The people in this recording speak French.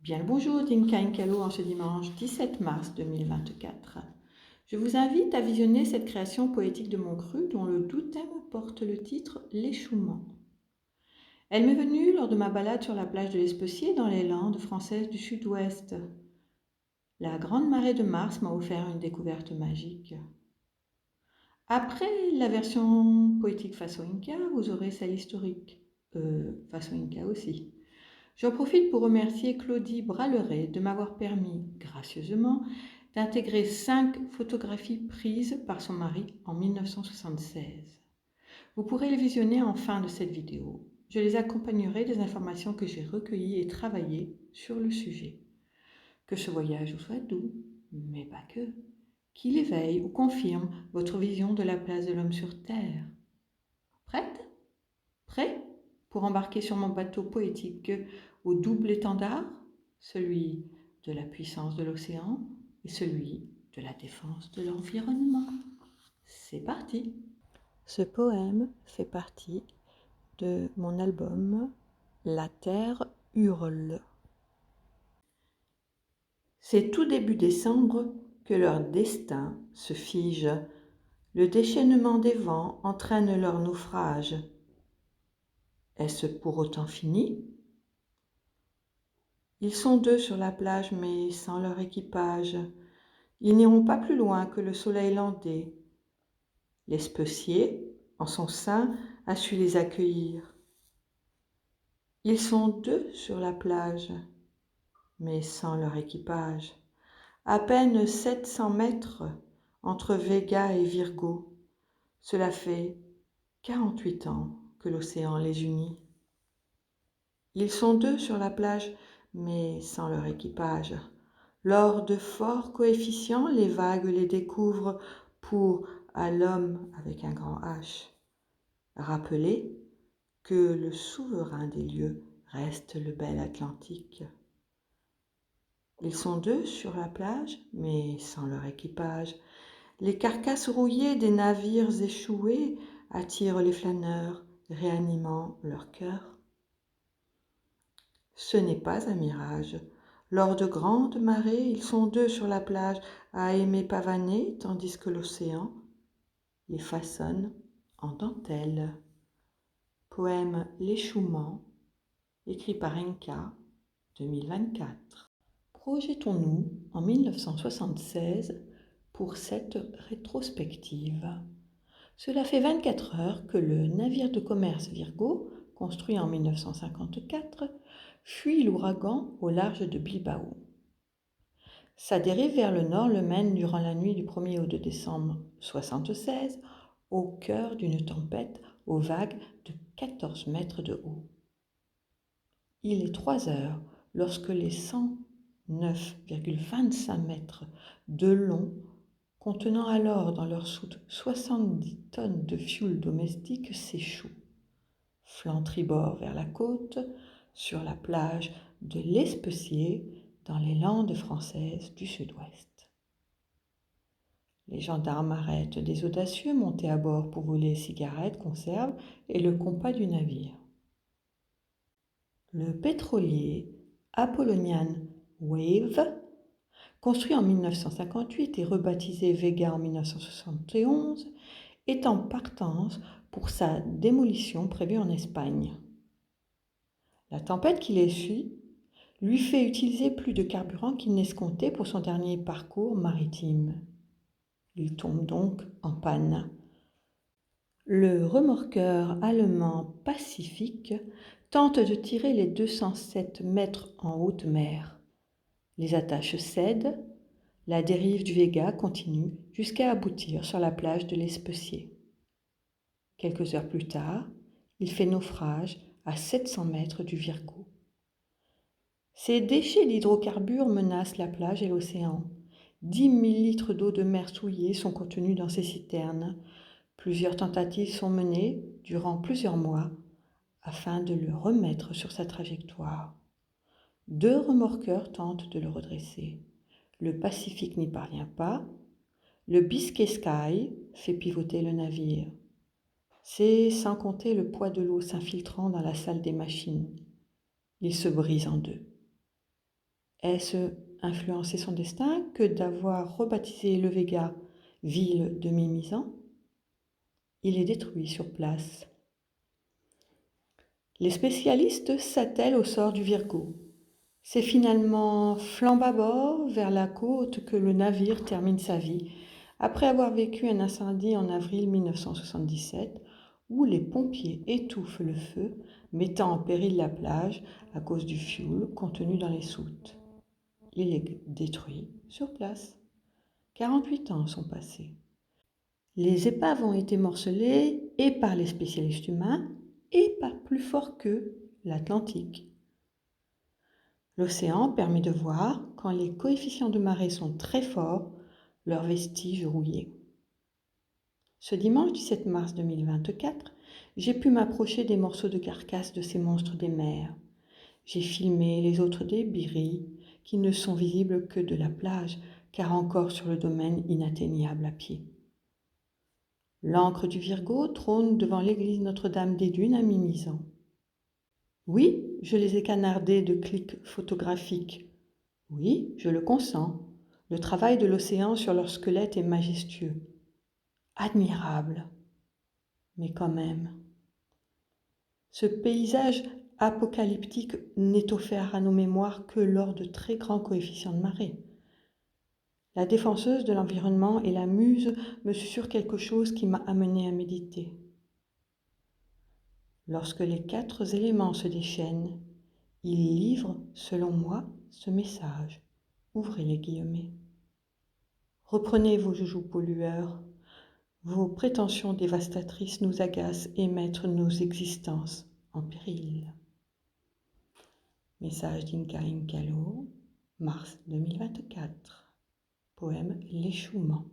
Bien le bonjour, Dinka Inkalo, en ce dimanche 17 mars 2024. Je vous invite à visionner cette création poétique de mon cru dont le doux thème porte le titre L'échouement. Elle m'est venue lors de ma balade sur la plage de l'Especier dans les Landes françaises du Sud-Ouest. La grande marée de mars m'a offert une découverte magique. Après la version poétique façon Inca, vous aurez celle historique, façon Inca aussi. J'en profite pour remercier Claudie Braleret de m'avoir permis, gracieusement, d'intégrer 5 photographies prises par son mari en 1976. Vous pourrez les visionner en fin de cette vidéo. Je les accompagnerai des informations que j'ai recueillies et travaillées sur le sujet. Que ce voyage vous soit doux, mais pas que, qu'il éveille ou confirme votre vision de la place de l'homme sur Terre. Prête ? Prêt pour embarquer sur mon bateau poétique au double étendard, celui de la puissance de l'océan et celui de la défense de l'environnement. C'est parti. Ce poème fait partie de mon album La Terre hurle. C'est tout début décembre que leur destin se fige. Le déchaînement des vents entraîne leur naufrage. Est-ce pour autant fini ? Ils sont 2 sur la plage, mais sans leur équipage. Ils n'iront pas plus loin que le soleil landais. L'Especier, en son sein, a su les accueillir. Ils sont 2 sur la plage, mais sans leur équipage. À peine 700 mètres entre Vega et Virgo. Cela fait 48 ans que l'océan les unit. Ils sont 2 sur la plage, mais sans leur équipage. Lors de forts coefficients, les vagues les découvrent pour, à l'homme avec un grand H, rappeler que le souverain des lieux reste le bel Atlantique. Ils sont 2 sur la plage, mais sans leur équipage. Les carcasses rouillées des navires échoués attirent les flâneurs, réanimant leur cœur. Ce n'est pas un mirage. Lors de grandes marées, ils sont 2 sur la plage à aimer pavaner, tandis que l'océan les façonne en dentelle. Poème L'échouement, écrit par Inca, 2024. Projetons-nous en 1976 pour cette rétrospective. Cela fait 24 heures que le navire de commerce Virgo, construit en 1954, fuit l'ouragan au large de Bilbao. Sa dérive vers le nord le mène durant la nuit du 1er au 2 décembre 1976 au cœur d'une tempête aux vagues de 14 mètres de haut. Il est 3 heures lorsque les 109,25 mètres de long, contenant alors dans leur soute 70 tonnes de fioul domestique, s'échouent. Flanc tribord vers la côte, sur la plage de l'Especier, dans les Landes françaises du Sud-Ouest. Les gendarmes arrêtent des audacieux montés à bord pour voler cigarettes, conserves et le compas du navire. Le pétrolier Apollonian Wave, construit en 1958 et rebaptisé Vega en 1971, est en partance pour sa démolition prévue en Espagne. La tempête qui les suit lui fait utiliser plus de carburant qu'il n'escomptait pour son dernier parcours maritime. Il tombe donc en panne. Le remorqueur allemand Pacific tente de tirer les 207 mètres en haute mer. Les attaches cèdent, la dérive du Vega continue jusqu'à aboutir sur la plage de l'Especier. Quelques heures plus tard, il fait naufrage à 700 mètres du Virgo. Ces déchets d'hydrocarbures menacent la plage et l'océan. 10 000 litres d'eau de mer souillée sont contenus dans ces citernes. Plusieurs tentatives sont menées durant plusieurs mois afin de le remettre sur sa trajectoire. 2 remorqueurs tentent de le redresser. Le Pacifique n'y parvient pas. Le Biscay Sky fait pivoter le navire. C'est sans compter le poids de l'eau s'infiltrant dans la salle des machines. Il se brise en 2. Est-ce influencer son destin que d'avoir rebaptisé le Vega ville de Mimizan? Il est détruit sur place. Les spécialistes s'attellent au sort du Virgo. C'est finalement flambe à bord vers la côte que le navire termine sa vie, après avoir vécu un incendie en avril 1977 où les pompiers étouffent le feu, mettant en péril la plage à cause du fioul contenu dans les soutes. Il est détruit sur place. 48 ans sont passés. Les épaves ont été morcelées et par les spécialistes humains et par plus fort qu'eux, l'Atlantique. L'océan permet de voir, quand les coefficients de marée sont très forts, leurs vestiges rouillés. Ce dimanche 17 mars 2024, j'ai pu m'approcher des morceaux de carcasse de ces monstres des mers. J'ai filmé les autres débris qui ne sont visibles que de la plage, car encore sur le domaine inatteignable à pied. L'ancre du Virgo trône devant l'église Notre-Dame des Dunes à Mimizan. Oui, je les ai canardés de clics photographiques. Oui, je le consens. Le travail de l'océan sur leur squelette est majestueux. Admirable. Mais quand même. Ce paysage apocalyptique n'est offert à nos mémoires que lors de très grands coefficients de marée. La défenseuse de l'environnement et la muse me susurrent quelque chose qui m'a amené à méditer. Lorsque les 4 éléments se déchaînent, ils livrent, selon moi, ce message. Ouvrez les guillemets. Reprenez vos joujoux pollueurs. Vos prétentions dévastatrices nous agacent et mettent nos existences en péril. Message d'Inka Inkalo, mars 2024. Poème L'échouement.